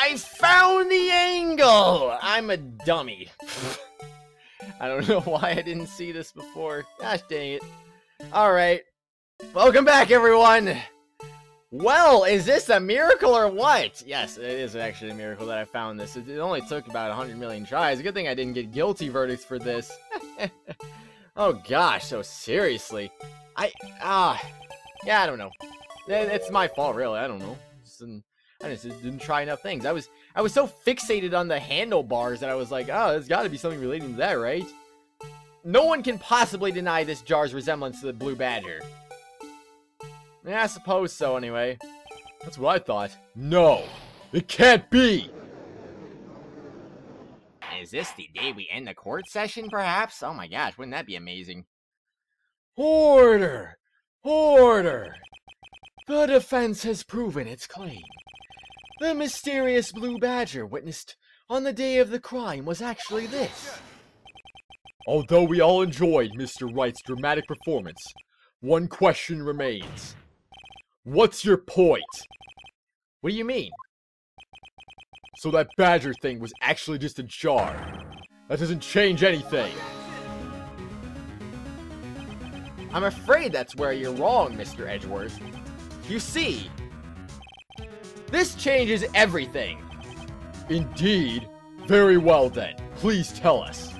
I found the angle! I'm a dummy. I don't know why I didn't see this before. Gosh dang it. Alright. Welcome back, everyone! Well, is this a miracle or what? Yes, it is actually a miracle that I found this. It only took about 100 million tries. Good thing I didn't get guilty verdicts for this. Oh gosh, so seriously. Yeah, I don't know. It's my fault, really. I don't know. I just didn't try enough things. I was so fixated on the handlebars that I was like, oh, there's got to be something relating to that, right? No one can possibly deny this jar's resemblance to the Blue Badger. Yeah, I suppose so, anyway. That's what I thought. No, it can't be! Is this the day we end the court session, perhaps? Oh my gosh, wouldn't that be amazing? Order! Order! The defense has proven its claim. The mysterious Blue Badger witnessed on the day of the crime was actually this. Although we all enjoyed Mr. Wright's dramatic performance, one question remains. What's your point? What do you mean? So that badger thing was actually just a jar. That doesn't change anything. I'm afraid that's where you're wrong, Mr. Edgeworth. You see, this changes everything. Indeed. Very well then. Please tell us.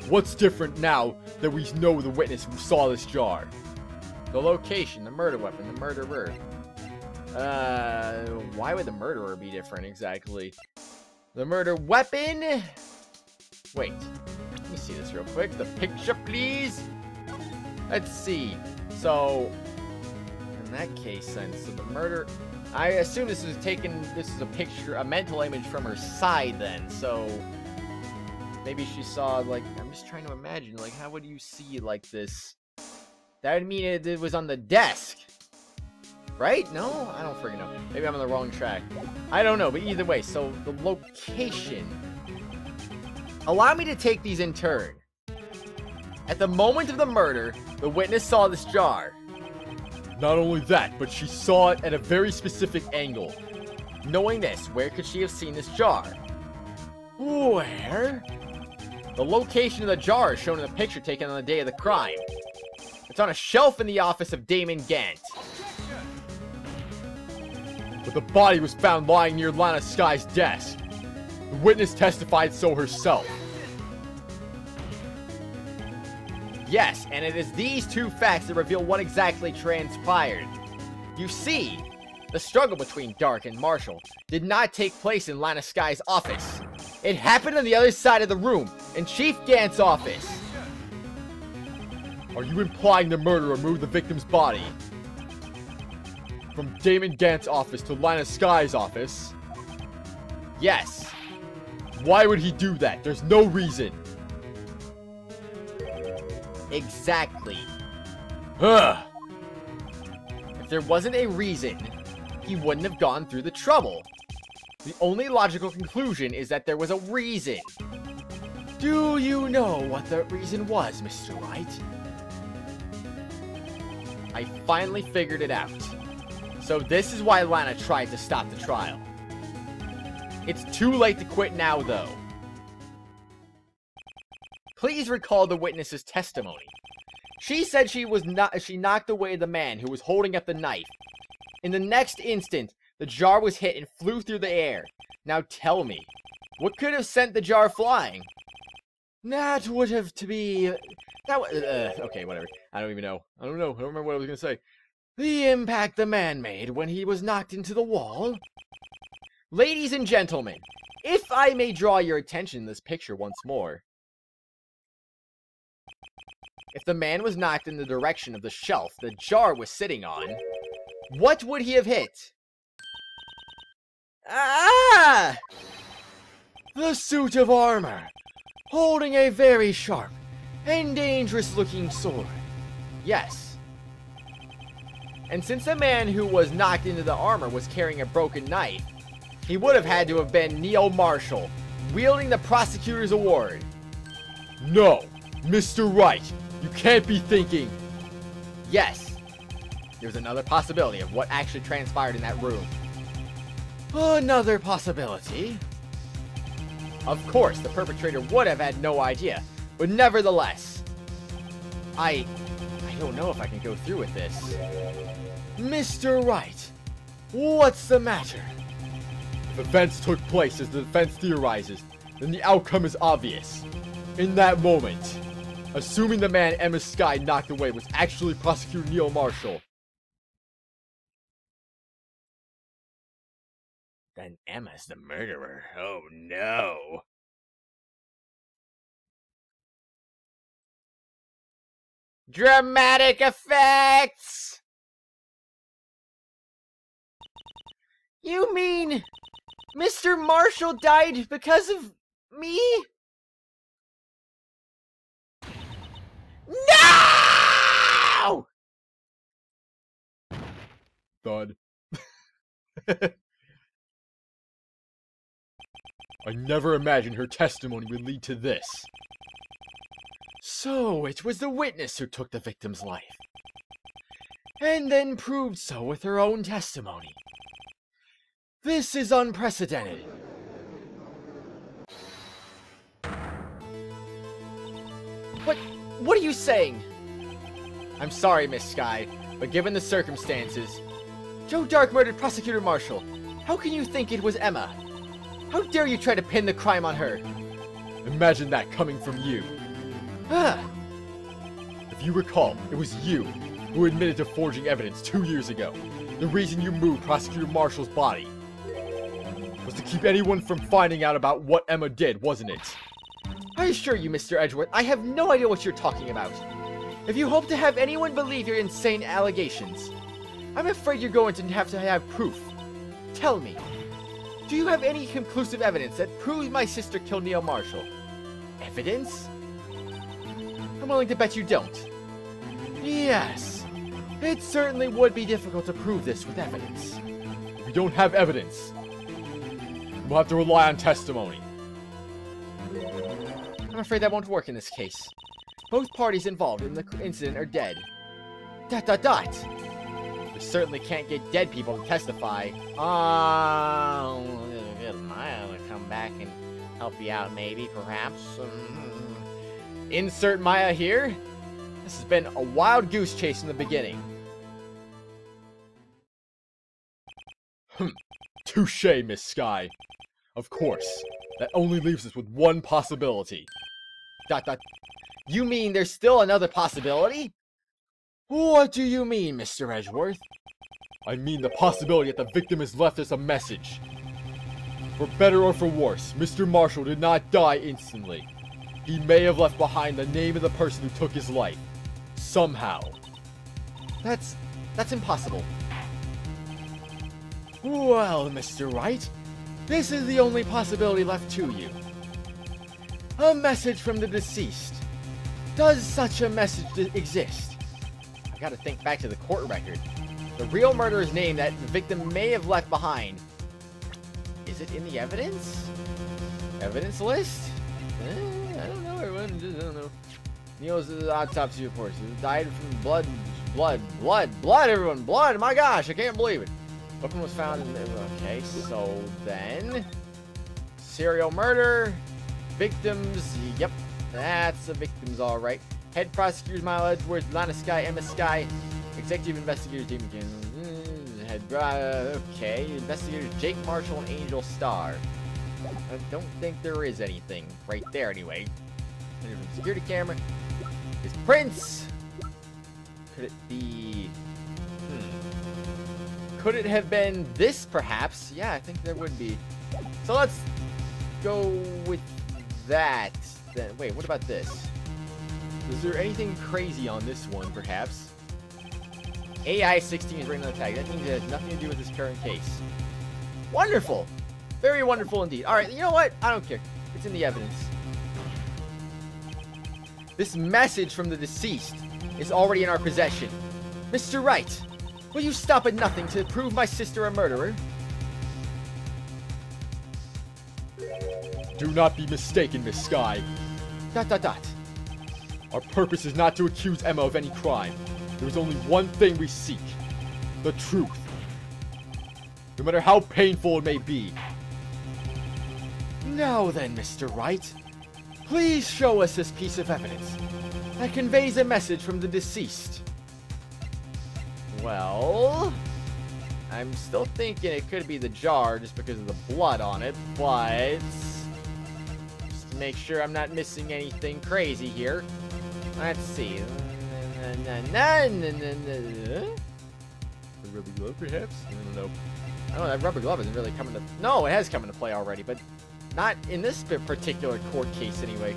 What's different now that we know the witness who saw this jar? The location, the murder weapon, the murderer. Why would the murderer be different exactly? The murder weapon? Wait, let me see this real quick. The picture, please. Let's see. So, in that case then, so the murder... I assume this is a picture, a mental image from her side then, so... Maybe she saw, like, I'm just trying to imagine, like, how would you see, like, this? That would mean it was on the desk. Right? No? I don't freaking know. Maybe I'm on the wrong track. I don't know, but either way, so the location. Allow me to take these in turn. At the moment of the murder, the witness saw this jar. Not only that, but she saw it at a very specific angle. Knowing this, where could she have seen this jar? Where? The location of the jar is shown in the picture taken on the day of the crime. It's on a shelf in the office of Damon Gant. But the body was found lying near Lana Sky's desk. The witness testified so herself. Yes, and it is these two facts that reveal what exactly transpired. You see, the struggle between Dark and Marshall did not take place in Lana Sky's office. It happened on the other side of the room, in Chief Gant's office. Are you implying the murderer moved the victim's body from Damon Gant's office to Lana Sky's office? Yes. Why would he do that? There's no reason. Exactly. Ugh. If there wasn't a reason, he wouldn't have gone through the trouble. The only logical conclusion is that there was a reason. Do you know what the reason was, Mr. Wright? I finally figured it out. So this is why Lana tried to stop the trial. It's too late to quit now, though. Please recall the witness's testimony. She said she knocked away the man who was holding up the knife. In the next instant, the jar was hit and flew through the air. Now tell me, what could have sent the jar flying? That would have to be... okay, whatever. I don't even know. I don't remember what I was going to say. The impact the man made when he was knocked into the wall? Ladies and gentlemen, if I may draw your attention to this picture once more. If the man was knocked in the direction of the shelf the jar was sitting on, what would he have hit? Ah! The suit of armor, holding a very sharp and dangerous-looking sword. Yes. And since the man who was knocked into the armor was carrying a broken knife, he would have had to have been Neil Marshall, wielding the prosecutor's award. No, Mr. Wright, you can't be thinking... Yes, there's another possibility of what actually transpired in that room. Another possibility. Of course, the perpetrator would have had no idea, but nevertheless, I don't know if I can go through with this. Mr. Wright, what's the matter? If events took place as the defense theorizes, then the outcome is obvious. In that moment, assuming the man Emma Sky knocked away was actually Prosecutor Neil Marshall, then Emma's the murderer. Oh no. Dramatic effects! You mean Mr. Marshall died because of me? No! Thud. I never imagined her testimony would lead to this. So, it was the witness who took the victim's life. And then proved so with her own testimony. This is unprecedented. What are you saying? I'm sorry, Miss Sky, but given the circumstances, Joe Dark murdered Prosecutor Marshall. How can you think it was Emma? How dare you try to pin the crime on her? Imagine that coming from you. If you recall, it was you who admitted to forging evidence 2 years ago. The reason you moved Prosecutor Marshall's body was to keep anyone from finding out about what Emma did, wasn't it? I assure you, Mr. Edgeworth, I have no idea what you're talking about. If you hope to have anyone believe your insane allegations, I'm afraid you're going to have proof. Tell me, do you have any conclusive evidence that proves my sister killed Neil Marshall? Evidence? I'm willing to bet you don't. Yes, it certainly would be difficult to prove this with evidence. If we don't have evidence, we'll have to rely on testimony. I'm afraid that won't work in this case. Both parties involved in the incident are dead. ... We certainly can't get dead people to testify. Maya to come back and help you out, maybe, perhaps. Insert Maya here. This has been a wild goose chase in the beginning. Touché, Miss Sky. Of course, that only leaves us with one possibility. ... You mean there's still another possibility? What do you mean, Mr. Edgeworth? I mean the possibility that the victim has left us a message. For better or for worse, Mr. Marshall did not die instantly. He may have left behind the name of the person who took his life. Somehow. That's impossible. Well, Mr. Wright, this is the only possibility left to you. A message from the deceased. Does such a message exist? I gotta think back to the court record. The real murderer's name that the victim may have left behind. Is it in the evidence? Evidence list? I don't know, everyone. I don't know. Neil's autopsy reports. He died from blood, everyone. Blood, my gosh, I can't believe it. Weapon was found in the... Okay, so then... Serial murder. Victims. Yep, that's the victims, alright. Head prosecutors, Mile Edgeworth, Lana Sky, Emma Sky. Executive investigators, Dean McKinnon. Head... okay, investigators Jake Marshall and Angel Starr. I don't think there is anything right there, anyway. Security camera. Is Prince. Could it be... Could it have been this, perhaps? Yeah, I think there would be. So let's go with that. Then, wait, what about this? Is there anything crazy on this one, perhaps? AI-16 is written on the tag. That means it has nothing to do with this current case. Wonderful! Very wonderful indeed. Alright, you know what? I don't care. It's in the evidence. This message from the deceased is already in our possession. Mr. Wright, will you stop at nothing to prove my sister a murderer? Do not be mistaken, Miss Sky. ... Our purpose is not to accuse Emma of any crime. There is only one thing we seek. The truth. no matter how painful it may be. Now then, Mr. Wright, please show us this piece of evidence that conveys a message from the deceased. Well, I'm still thinking it could be the jar just because of the blood on it, but just to make sure I'm not missing anything crazy here. Let's see. The rubber glove, perhaps? I don't know. I don't know, that rubber glove isn't really coming to... No, it has come into play already, but not in this particular court case anyway.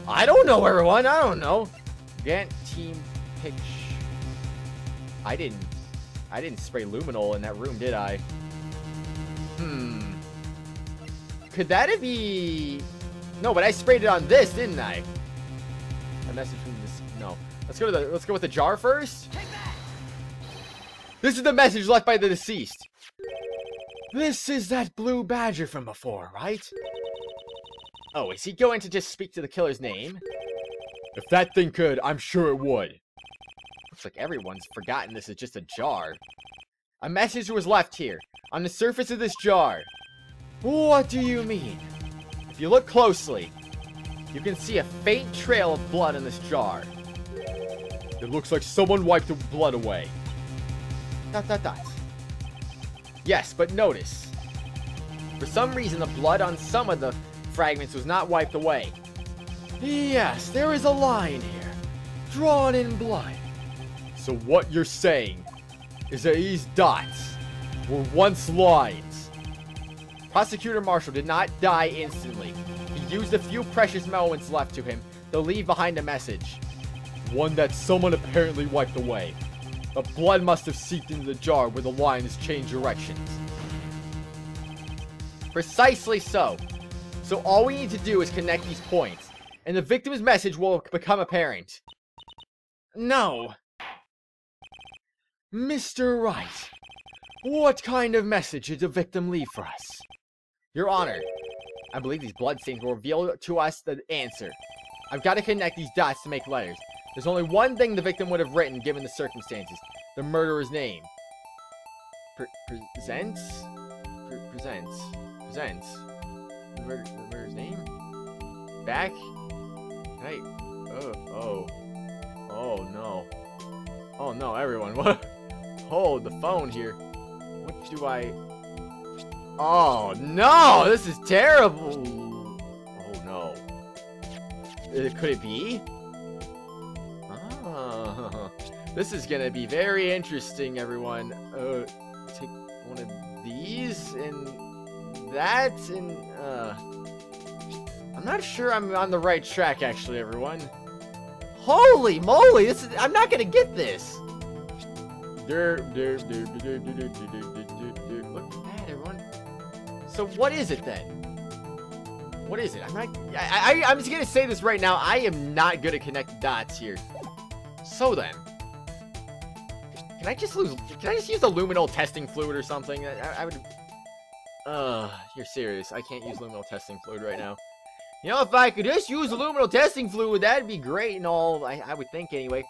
I don't know, everyone. I don't know. Grant team pitch. I didn't spray luminol in that room, did I? Could that be... No, but I sprayed it on this, didn't I? A message from this... No. Let's go with the jar first. This is the message left by the deceased. This is that blue badger from before, right? Oh, is he going to just speak to the killer's name? If that thing could, I'm sure it would. Looks like everyone's forgotten this is just a jar. A message was left here, on the surface of this jar. What do you mean? If you look closely, you can see a faint trail of blood in this jar. It looks like someone wiped the blood away. ... Yes, but notice. For some reason, the blood on some of the fragments was not wiped away. Yes, there is a line here, drawn in blood. So what you're saying is that these dots were once lines. Prosecutor Marshall did not die instantly. He used a few precious moments left to him to leave behind a message. One that someone apparently wiped away. The blood must have seeped into the jar where the lines changed directions. Precisely so. So all we need to do is connect these points, and the victim's message will become apparent. No. Mr. Wright, what kind of message did the victim leave for us? Your Honor, I believe these bloodstains will reveal to us the answer. I've got to connect these dots to make letters. There's only one thing the victim would have written given the circumstances. The murderer's name. Presents? The murderer's name? Back? Hey. Oh no. Oh no, everyone. What? Hold the phone here. What do I... Oh no! This is terrible! Oh no. Could it be? This is gonna be very interesting, everyone. Take one of these and that and I'm not sure I'm on the right track, actually, everyone. Holy moly! This is—I'm not gonna get this. Look at that, everyone. So what is it then? What is it? I'm just gonna say this right now. I am not good at connecting dots here. So then, can I just use the luminol testing fluid or something? I would. You're serious? I can't use luminol testing fluid right now. You know, if I could just use the luminol testing fluid, that'd be great and all. I would think anyway.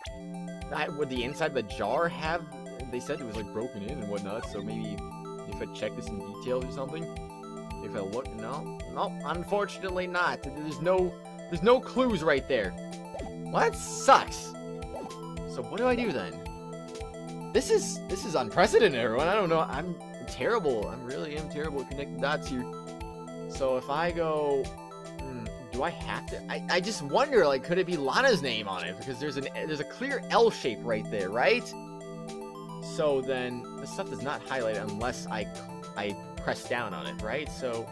Would the inside of the jar have? They said it was like broken in and whatnot. So maybe if I check this in details or something. If I look, no, unfortunately not. There's no clues right there. Well, that sucks. So what do I do then? This is unprecedented, everyone. I don't know. I'm terrible. I really am terrible at connecting dots here. So if I go, do I have to? I just wonder, like, could it be Lana's name on it? Because there's a clear L shape right there, right? So then the stuff does not highlight unless I press down on it, right? So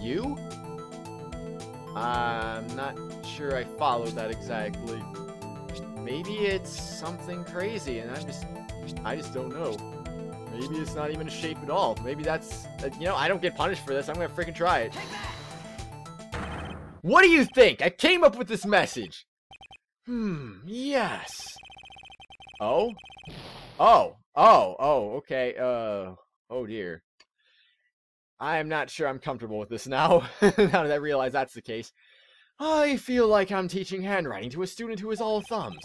U? I'm not sure I followed that exactly. Maybe it's something crazy, and I just don't know. Maybe it's not even a shape at all. Maybe that's, you know, I don't get punished for this. I'm gonna freaking try it. What do you think? I came up with this message. Yes. Oh, okay. Oh dear. I am not sure I'm comfortable with this now. Now that I realize that's the case. I feel like I'm teaching handwriting to a student who is all thumbs.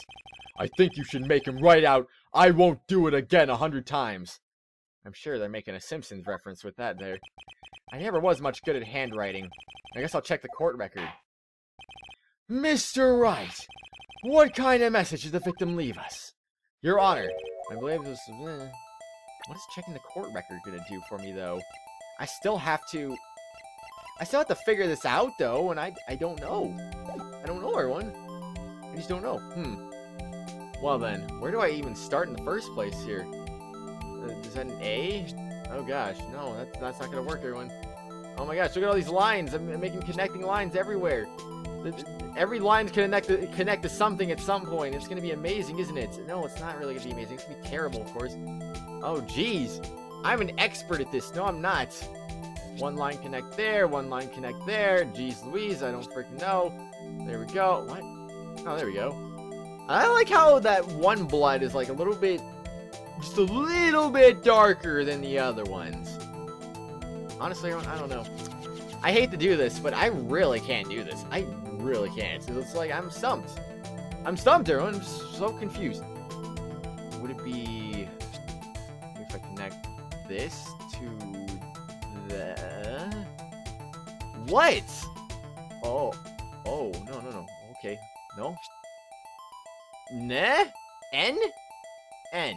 I think you should make him write out, "I won't do it again" 100 times. I'm sure they're making a Simpsons reference with that there. I never was much good at handwriting. I guess I'll check the court record. Mr. Wright, what kind of message did the victim leave us? Your Honor, I believe this is... What is checking the court record gonna do for me, though? I still have to figure this out, though, and I don't know. I don't know, everyone. I just don't know. Well, then, where do I even start in the first place here? Is that an A? Oh, gosh. No, that's not gonna work, everyone. Oh, my gosh. Look at all these lines. I'm making connecting lines everywhere. Every line's connect to something at some point. It's gonna be amazing, isn't it? No, it's not really gonna be amazing. It's gonna be terrible, of course. Oh, jeez. I'm an expert at this. No, I'm not. One line connect there, one line connect there. Jeez Louise, I don't freaking know. There we go. What? Oh, there we go. I like how that one blood is like a little bit, just a little bit darker than the other ones. Honestly, I don't know. I hate to do this, but I really can't do this. I really can't. It's like I'm stumped. I'm stumped, everyone. I'm so confused. Would it be if I connect this to the... What? Oh, no. Okay, no. Nah? N? N.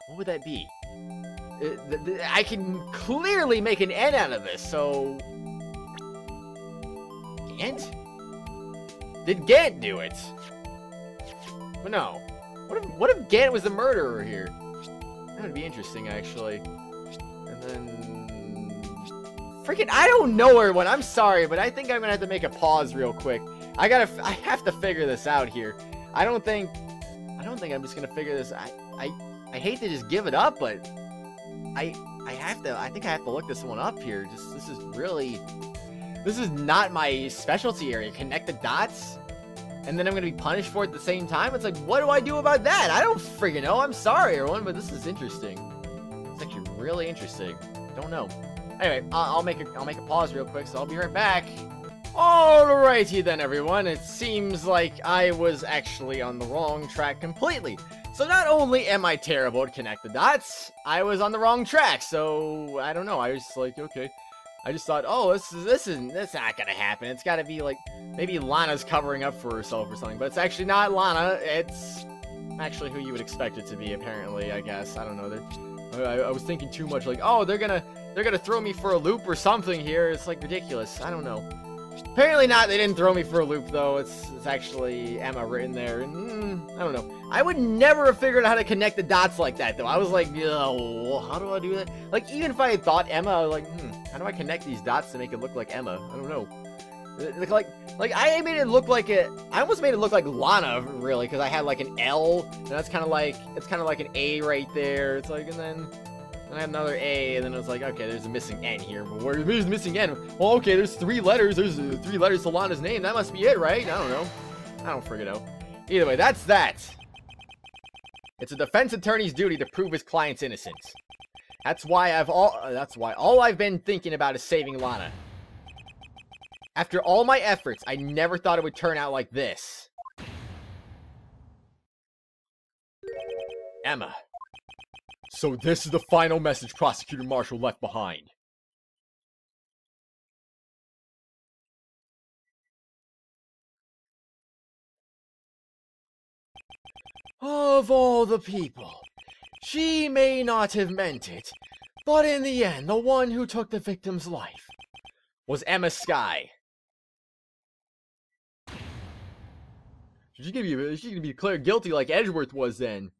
What would that be? I can clearly make an N out of this, so... Gant? Did Gant do it? But no. What if Gant was the murderer here? That would be interesting, actually. And then... Freaking, I don't know, everyone. I'm sorry, but I think I'm gonna have to make a pause real quick. I have to figure this out here. I don't think I'm just gonna figure this. I hate to just give it up, but I think I have to look this one up here. This is not my specialty area. Connect the dots, and then I'm gonna be punished for it at the same time. It's like, what do I do about that? I don't freaking know. I'm sorry, everyone, but this is interesting. It's actually really interesting. Don't know. Anyway, I'll make a pause real quick, so I'll be right back. Alrighty then, everyone. It seems like I was actually on the wrong track completely. So not only am I terrible at connect the dots, I was on the wrong track. So I don't know. I was just like, okay. I just thought, oh, this not gonna happen. It's gotta be like maybe Lana's covering up for herself or something. But it's actually not Lana. It's actually who you would expect it to be. Apparently, I guess. I don't know. I was thinking too much. Like, oh, they're gonna throw me for a loop or something here. It's like ridiculous. I don't know. Apparently not. They didn't throw me for a loop, though. It's actually Emma written there. And, I don't know. I would never have figured out how to connect the dots like that, though. I was like, yo, how do I do that? Like, even if I had thought Emma, I was like, how do I connect these dots to make it look like Emma? I don't know. Like I made it look like I almost made it look like Lana, really, because I had like an L, and that's kind of like, it's kind of like an A right there. It's like, and then I had another A, and then it was like, okay, there's a missing N here. But where's the missing N? Well, okay, there's 3 letters. There's 3 letters to Lana's name. That must be it, right? I don't know. I don't freaking know. Either way, that's that. It's a defense attorney's duty to prove his client's innocence. That's why all I've been thinking about is saving Lana. After all my efforts, I never thought it would turn out like this. Emma. So this is the final message Prosecutor Marshall left behind. Of all the people, she may not have meant it, but in the end, the one who took the victim's life was Emma Skye. She's gonna be declared guilty like Edgeworth was then.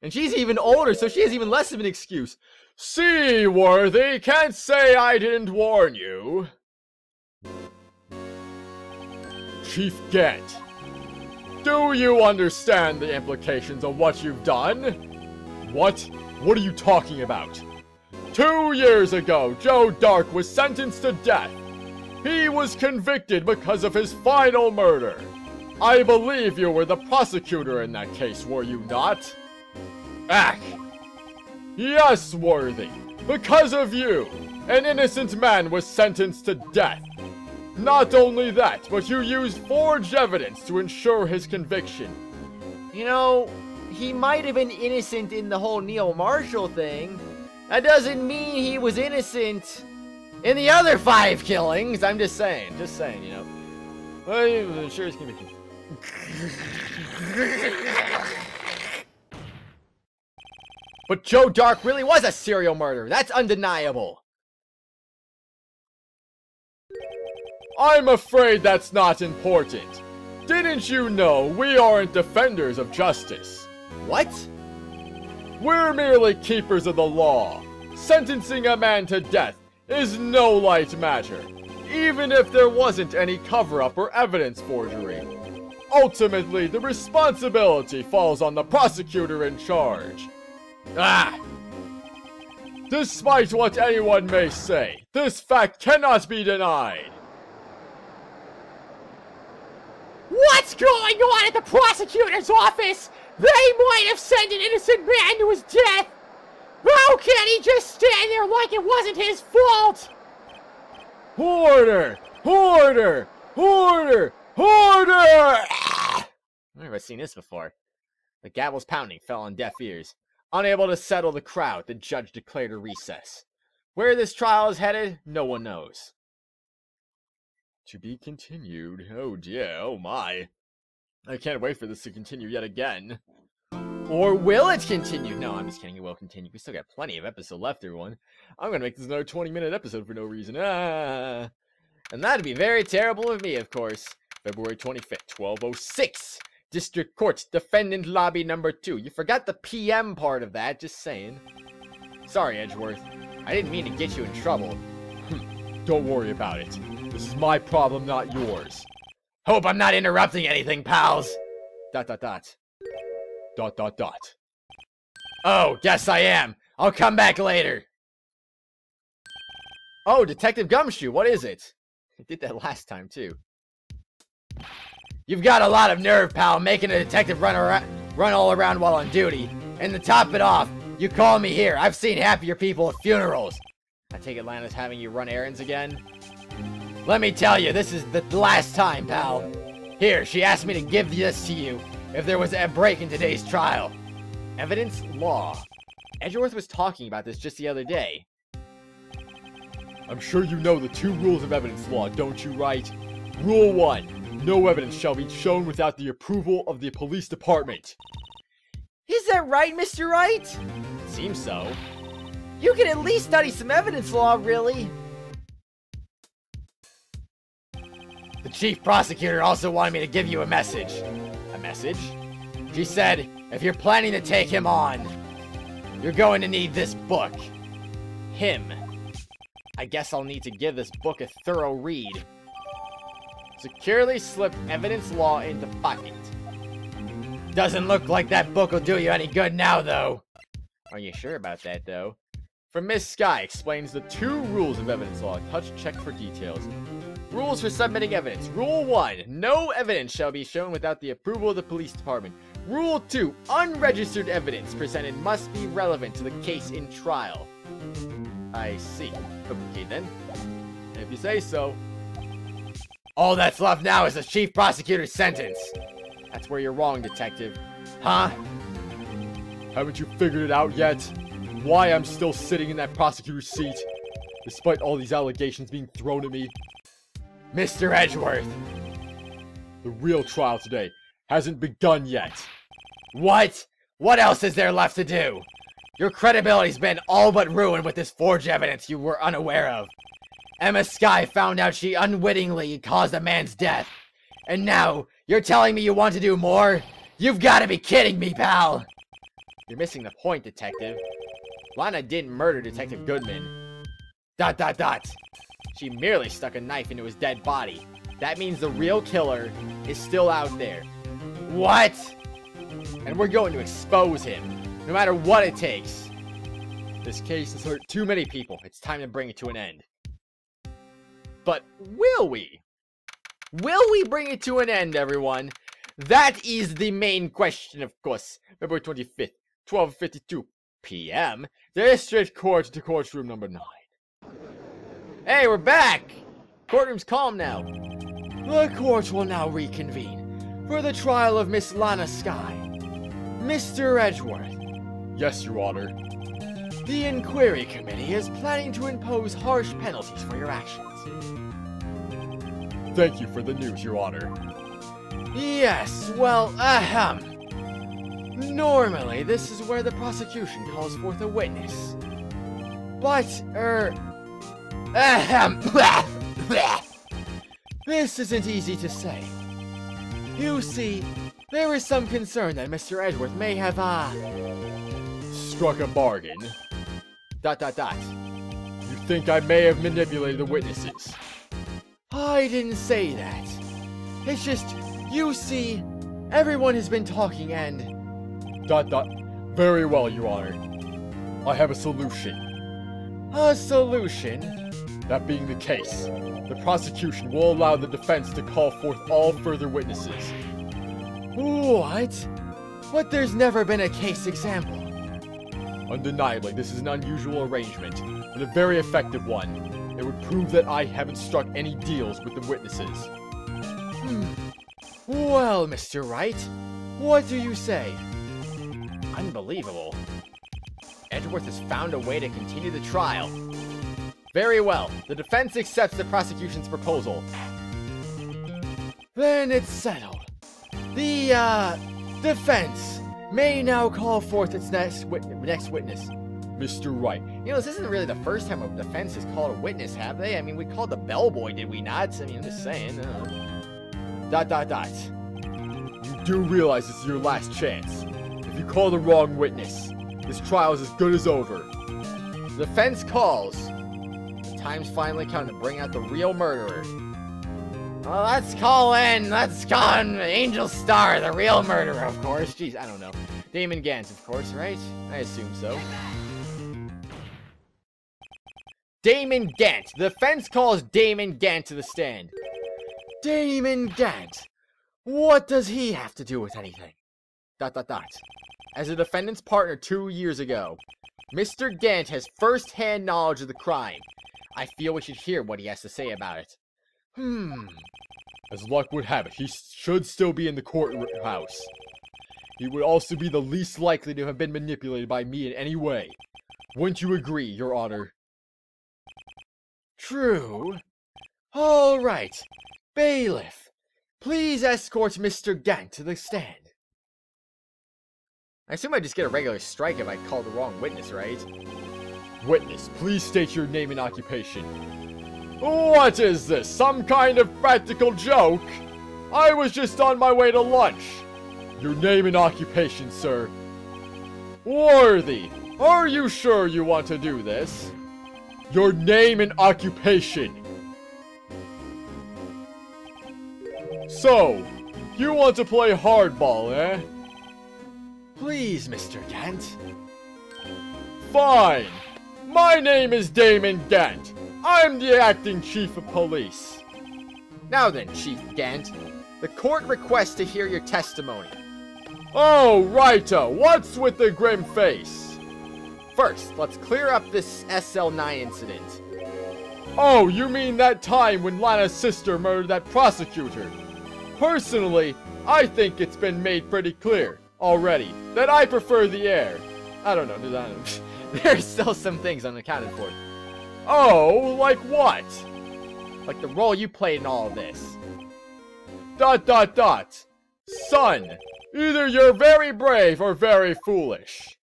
And she's even older, so she has even less of an excuse. Seaworthy, can't say I didn't warn you. Chief Gant, do you understand the implications of what you've done? What? What are you talking about? 2 years ago, Joe Dark was sentenced to death. He was convicted because of his final murder. I believe you were the prosecutor in that case, were you not? Ack! Yes, Worthy. Because of you, an innocent man was sentenced to death. Not only that, but you used forged evidence to ensure his conviction. You know, he might have been innocent in the whole Neil Marshall thing. That doesn't mean he was innocent in the other 5 killings. I'm just saying, you know. Well, sure it's gonna be. But Joe Dark really was a serial murderer. That's undeniable. I'm afraid that's not important. Didn't you know we aren't defenders of justice? What? We're merely keepers of the law. Sentencing a man to death is no light matter, even if there wasn't any cover-up or evidence forgery. Ultimately, the responsibility falls on the prosecutor in charge. Ah! Despite what anyone may say, this fact cannot be denied. What's going on at the prosecutor's office? They might have sent an innocent man to his death. How can he just stand there like it wasn't his fault? Order! Order! Order! Order! I've never seen this before. The gavel's pounding fell on deaf ears. Unable to settle the crowd, the judge declared a recess. Where this trial is headed, no one knows. To be continued. Oh dear, oh my. I can't wait for this to continue yet again. Or will it continue? No, I'm just kidding, it will continue. We still got plenty of episode left, everyone. I'm gonna make this another 20-minute episode for no reason. Ah. And that'd be very terrible of me, of course. February 25th, 12:06. District Court, Defendant Lobby number 2. You forgot the PM part of that, just saying. Sorry, Edgeworth. I didn't mean to get you in trouble. Don't worry about it. This is my problem, not yours. Hope I'm not interrupting anything, pals. ... Oh, guess I am. I'll come back later. Oh, Detective Gumshoe, what is it? I did that last time, too. You've got a lot of nerve, pal, making a detective run all around while on duty. And to top it off, you call me here. I've seen happier people at funerals. I take it Lana's having you run errands again? Let me tell you, this is the last time, pal. Here, she asked me to give this to you if there was a break in today's trial. Evidence law. Edgeworth was talking about this just the other day. I'm sure you know the 2 rules of evidence law, don't you, Wright? Rule 1. No evidence shall be shown without the approval of the police department. Is that right, Mr. Wright? Seems so. You can at least study some evidence law, really. The chief prosecutor also wanted me to give you a message. A message? She said, if you're planning to take him on, you're going to need this book. Him. I guess I'll need to give this book a thorough read. Securely slip evidence law into pocket. Doesn't look like that book will do you any good now, though. Are you sure about that, though? From Miss Sky explains the 2 rules of evidence law. Touch check for details. Rules for submitting evidence. Rule 1. No evidence shall be shown without the approval of the police department. Rule 2. Unregistered evidence presented must be relevant to the case in trial. I see. Okay, then. If you say so. All that's left now is the chief prosecutor's sentence. That's where you're wrong, detective. Huh? Haven't you figured it out yet? Why I'm still sitting in that prosecutor's seat, despite all these allegations being thrown at me? Mr. Edgeworth. The real trial today hasn't begun yet. What? What else is there left to do? Your credibility's been all but ruined with this forged evidence you were unaware of. Emma Sky found out she unwittingly caused a man's death. And now, you're telling me you want to do more? You've got to be kidding me, pal! You're missing the point, detective. Lana didn't murder Detective Goodman. ... She merely stuck a knife into his dead body. That means the real killer is still out there. What? And we're going to expose him, no matter what it takes. This case has hurt too many people. It's time to bring it to an end. But will we? Will we bring it to an end, everyone? That is the main question, of course. February 25th, 12:52 p.m. District Court to courtroom number 9. Hey, we're back! Courtroom's calm now. The court will now reconvene for the trial of Miss Lana Sky. Mr. Edgeworth, Yes, Your Honor. the Inquiry Committee is planning to impose harsh penalties for your actions. Thank you for the news, Your Honor. Yes, well, normally this is where the prosecution calls forth a witness. But, this isn't easy to say. You see, there is some concern that Mr. Edgeworth may have, Struck a bargain. ... You think I may have manipulated the witnesses? I didn't say that. It's just, you see, everyone has been talking and... Very well, Your Honor. I have a solution. A solution? That being the case, the prosecution will allow the defense to call forth all further witnesses. What? But there's never been a case example. Undeniably, this is an unusual arrangement, but a very effective one. It would prove that I haven't struck any deals with the witnesses. Well, Mr. Wright, what do you say? Unbelievable. Edgeworth has found a way to continue the trial. Very well. The defense accepts the prosecution's proposal. Then it's settled. The, defense may now call forth its next witness. Mr. Wright. You know, this isn't really the first time a defense has called a witness, have they? I mean, we called the bellboy, did we not? I mean, I'm just saying. You do realize this is your last chance. If you call the wrong witness, this trial is as good as over. The defense calls. The time's finally come to bring out the real murderer. Well, let's call in Angel Star, the real murderer, of course. Jeez, I don't know. Damon Gant, of course, right? I assume so. Damon Gant. The defense calls Damon Gant to the stand. Damon Gant. What does he have to do with anything? ... As a defendant's partner 2 years ago, Mr. Gant has first-hand knowledge of the crime. I feel we should hear what he has to say about it. As luck would have it, he should still be in the courthouse. He would also be the least likely to have been manipulated by me in any way. Wouldn't you agree, Your Honor? True. All right. Bailiff, please escort Mr. Gant to the stand. I assume I just get a regular strike if I call the wrong witness, right? Witness, please state your name and occupation. What is this? Some kind of practical joke? I was just on my way to lunch. Your name and occupation, sir. Worthy, are you sure you want to do this? Your name and occupation. So, you want to play hardball, eh? Please, Mr. Gant. Fine. My name is Damon Gant. I'm the acting chief of police. Now then, Chief Gant, the court requests to hear your testimony. Oh, righto. What's with the grim face? First, let's clear up this SL9 incident. Oh, you mean that time when Lana's sister murdered that prosecutor? Personally, I think it's been made pretty clear already that I prefer the air. I don't know. There's still some things unaccounted for. Oh, like what? Like the role you played in all of this. ... Son, either you're very brave or very foolish. ...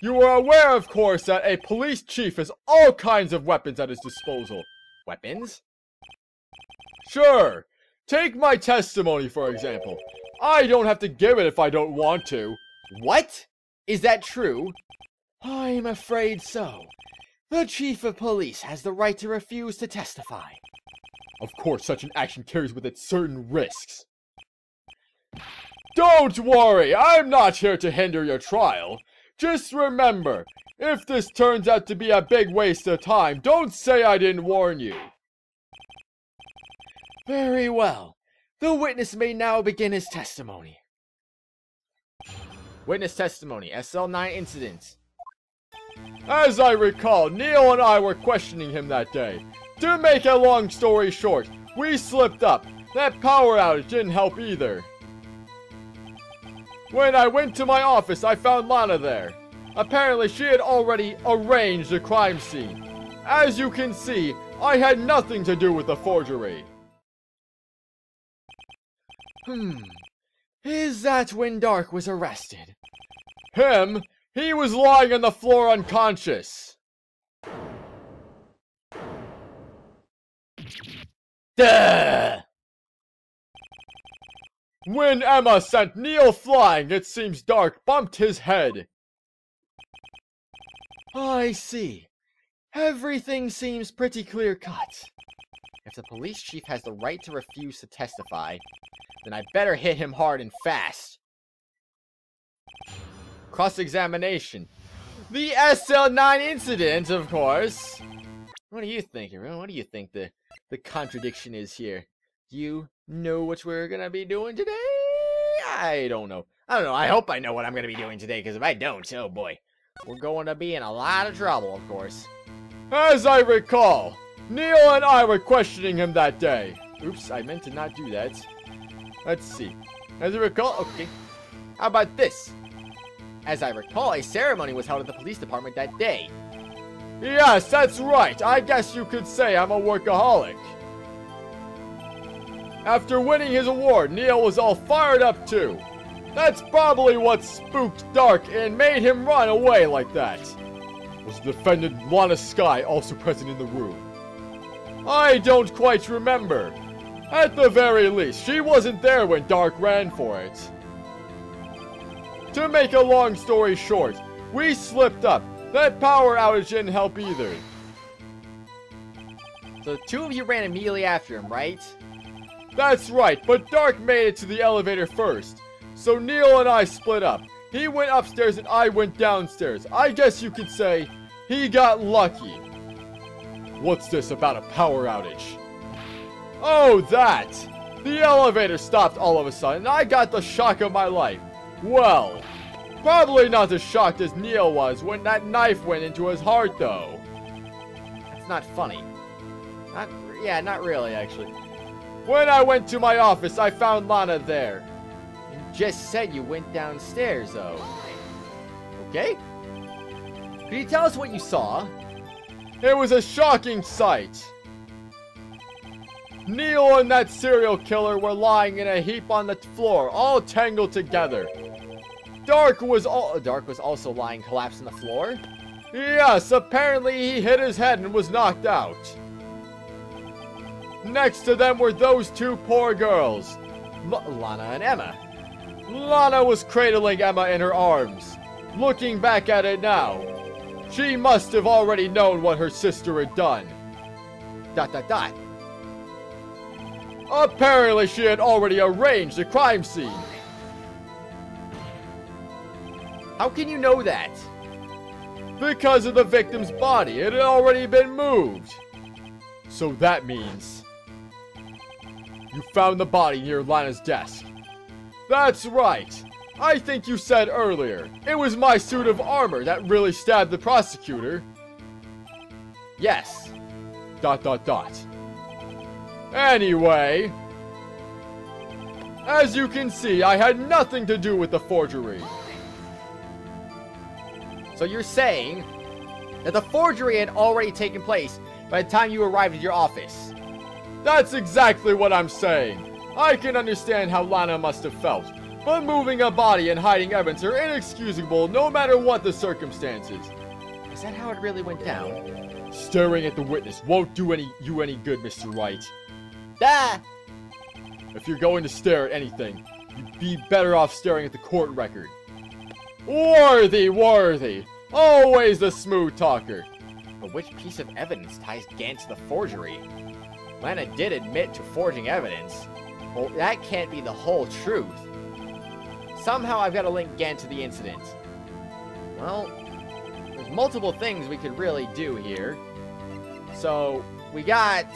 You are aware, of course, that a police chief has all kinds of weapons at his disposal. Weapons? Sure. Take my testimony, for example. I don't have to give it if I don't want to. What? Is that true? I'm afraid so. The chief of police has the right to refuse to testify. Of course, such an action carries with it certain risks. Don't worry, I'm not here to hinder your trial. Just remember, if this turns out to be a big waste of time, don't say I didn't warn you. Very well. The witness may now begin his testimony. Witness testimony, SL9 incident. As I recall, Neil and I were questioning him that day. To make a long story short, we slipped up. That power outage didn't help either. When I went to my office, I found Lana there. Apparently, she had already arranged the crime scene. As you can see, I had nothing to do with the forgery. Is that when Dark was arrested? Him? He was lying on the floor unconscious. Duh! When Emma sent Neil flying, it seems Dark bumped his head. I see. Everything seems pretty clear-cut. If the police chief has the right to refuse to testify, then I better hit him hard and fast. Cross-examination. The SL9 incident, of course. What do you think, everyone? What do you think the contradiction is here? Do you know what we're gonna be doing today? I don't know. I hope I know what I'm gonna be doing today, because if I don't, oh boy. We're going to be in a lot of trouble, of course. As I recall, Neil and I were questioning him that day. Oops, I meant to not do that. Let's see. As I recall, okay. How about this? As I recall, a ceremony was held at the police department that day. Yes, that's right. I guess you could say I'm a workaholic. After winning his award, Neil was all fired up too. That's probably what spooked Dark and made him run away like that. Was the defendant Lana Skye also present in the room? I don't quite remember. At the very least, she wasn't there when Dark ran for it. To make a long story short, we slipped up. That power outage didn't help either. So the two of you ran immediately after him, right? That's right, but Dark made it to the elevator first. So Neil and I split up. He went upstairs and I went downstairs. I guess you could say he got lucky. What's this about a power outage? Oh, that! The elevator stopped all of a sudden and I got the shock of my life. Well, probably not as shocked as Neil was when that knife went into his heart, though. That's not funny. Not really, actually. When I went to my office, I found Lana there. You just said you went downstairs, though. Okay. Can you tell us what you saw? It was a shocking sight. Neil and that serial killer were lying in a heap on the floor, all tangled together. Dark was also lying collapsed on the floor? Yes, apparently he hit his head and was knocked out. Next to them were those two poor girls, Lana and Emma. Lana was cradling Emma in her arms. Looking back at it now, she must have already known what her sister had done. ... Apparently she had already arranged the crime scene. How can you know that? Because of the victim's body, it had already been moved. So that means you found the body near Lana's desk. That's right. I think you said earlier, it was my suit of armor that really stabbed the prosecutor. Yes. ... Anyway, as you can see, I had nothing to do with the forgery. So you're saying that the forgery had already taken place by the time you arrived at your office? That's exactly what I'm saying. I can understand how Lana must have felt, but moving a body and hiding evidence are inexcusable no matter what the circumstances. Is that how it really went down? Staring at the witness won't do you any good, Mr. Wright. Ah! If you're going to stare at anything, you'd be better off staring at the court record. Worthy! Always the smooth talker. But which piece of evidence ties Gant to the forgery? Lana did admit to forging evidence. Well, that can't be the whole truth. Somehow I've got to link Gant to the incident. Well, there's multiple things we could really do here. So, we got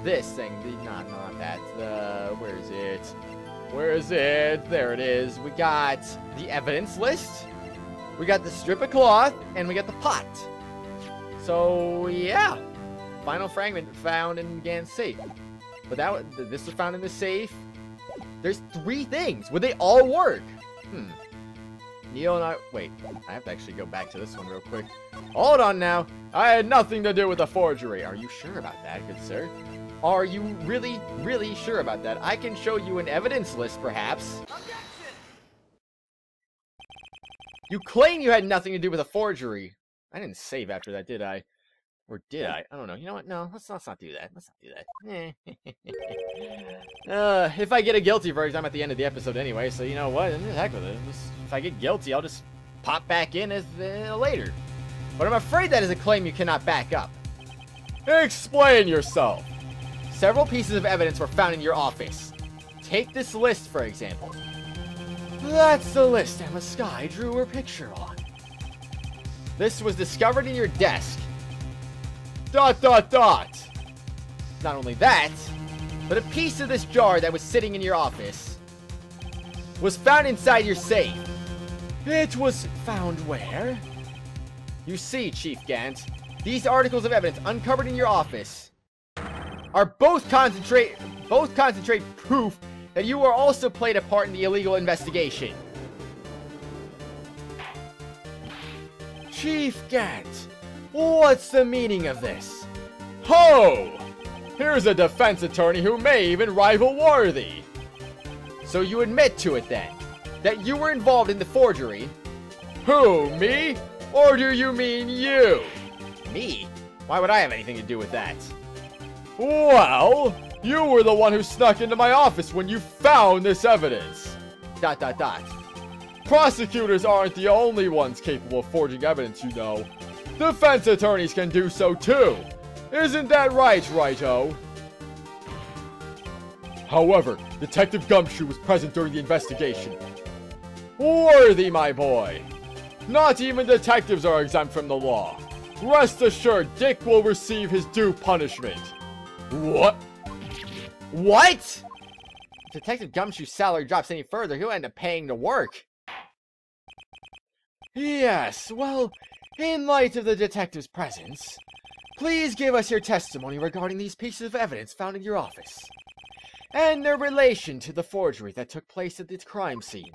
this thing. Not that. Where is it? Where is it? There it is. We got the evidence list. We got the strip of cloth. And we got the pot. So, yeah. Final fragment found in Gant's safe. But this was found in the safe. There's 3 things. Would they all work? Neil and I... Wait, I have to actually go back to this one real quick. Hold on now. I had nothing to do with the forgery. Are you sure about that, good sir? Are you really, really sure about that? I can show you an evidence list, perhaps. Objection! You claim you had nothing to do with a forgery. I didn't save after that, did I? Or did I? I don't know. You know what? No, let's not do that. Let's not do that. If I get a guilty verdict, I'm at the end of the episode anyway, so you know what? Heck with it. If I get guilty, I'll just pop back in as later. But I'm afraid that is a claim you cannot back up. Explain yourself. Several pieces of evidence were found in your office. Take this list, for example. That's the list Emma Sky drew her picture on. This was discovered in your desk. ... Not only that, but a piece of this jar that was sitting in your office was found inside your safe. It was found where? You see, Chief Gant, these articles of evidence uncovered in your office are both concentrate proof that you are also played a part in the illegal investigation. Chief Gant, what's the meaning of this? Ho! Here's a defense attorney who may even rival Worthy. So you admit to it then, that you were involved in the forgery? Who, me? Or do you mean you? Me? Why would I have anything to do with that? Well, you were the one who snuck into my office when you found this evidence. ... Prosecutors aren't the only ones capable of forging evidence, you know. Defense attorneys can do so too. Isn't that right, Righto? However, Detective Gumshoe was present during the investigation. Worthy, my boy. Not even detectives are exempt from the law. Rest assured, Dick will receive his due punishment. What? What? If Detective Gumshoe's salary drops any further, he'll end up paying to work. Yes, well, in light of the detective's presence, please give us your testimony regarding these pieces of evidence found in your office, and their relation to the forgery that took place at the crime scene.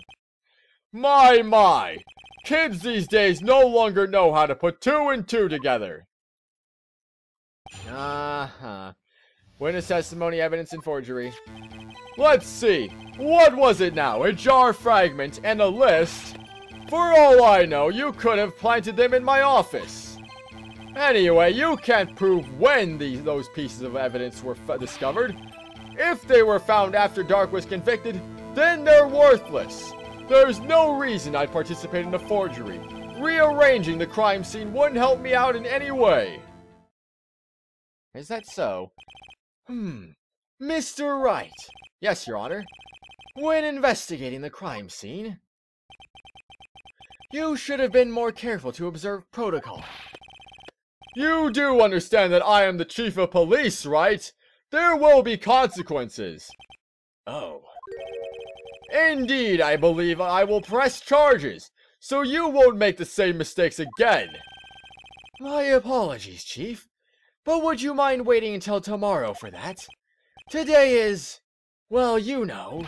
My! Kids these days no longer know how to put 2 and 2 together. Witness testimony, evidence, and forgery. Let's see. What was it now? A jar fragment and a list? For all I know, you could have planted them in my office. Anyway, you can't prove when those pieces of evidence were discovered. If they were found after Dark was convicted, then they're worthless. There's no reason I'd participate in a forgery. Rearranging the crime scene wouldn't help me out in any way. Is that so? Mr. Wright. Yes, Your Honor. When investigating the crime scene, you should have been more careful to observe protocol. You do understand that I am the chief of police, right? There will be consequences. Oh. Indeed, I believe I will press charges, so you won't make the same mistakes again. My apologies, Chief, but would you mind waiting until tomorrow for that? Today is, well, you know.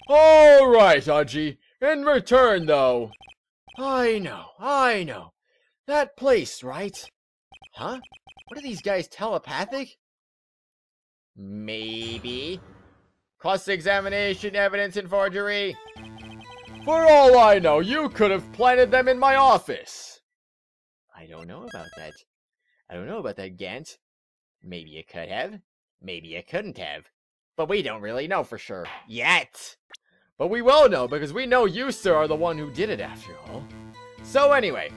All right, Aji. In return, though. I know. That place, right? Huh? What are these guys, telepathic? Maybe. Cross-examination, evidence, and forgery. For all I know, you could have planted them in my office. I don't know about that, Gant. Maybe you could have. Maybe you couldn't have. But we don't really know for sure. Yet! But we will know, because we know you, sir, are the one who did it after all. So anyway,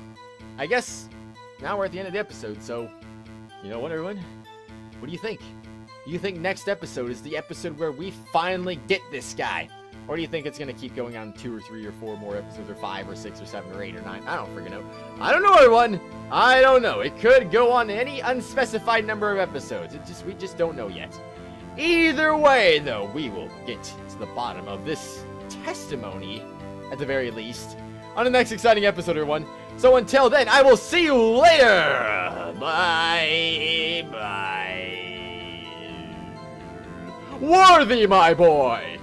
I guess now we're at the end of the episode, so you know what, everyone? What do you think? Do you think next episode is the episode where we finally get this guy? Or do you think it's going to keep going on 2 or 3 or 4 more episodes, or 5 or 6 or 7 or 8 or 9? I don't freaking know. I don't know, everyone. I don't know. It could go on any unspecified number of episodes. We just don't know yet. Either way, though, we will get to the bottom of this testimony, at the very least, on the next exciting episode, everyone. So until then, I will see you later. Bye. Worthy, my boy.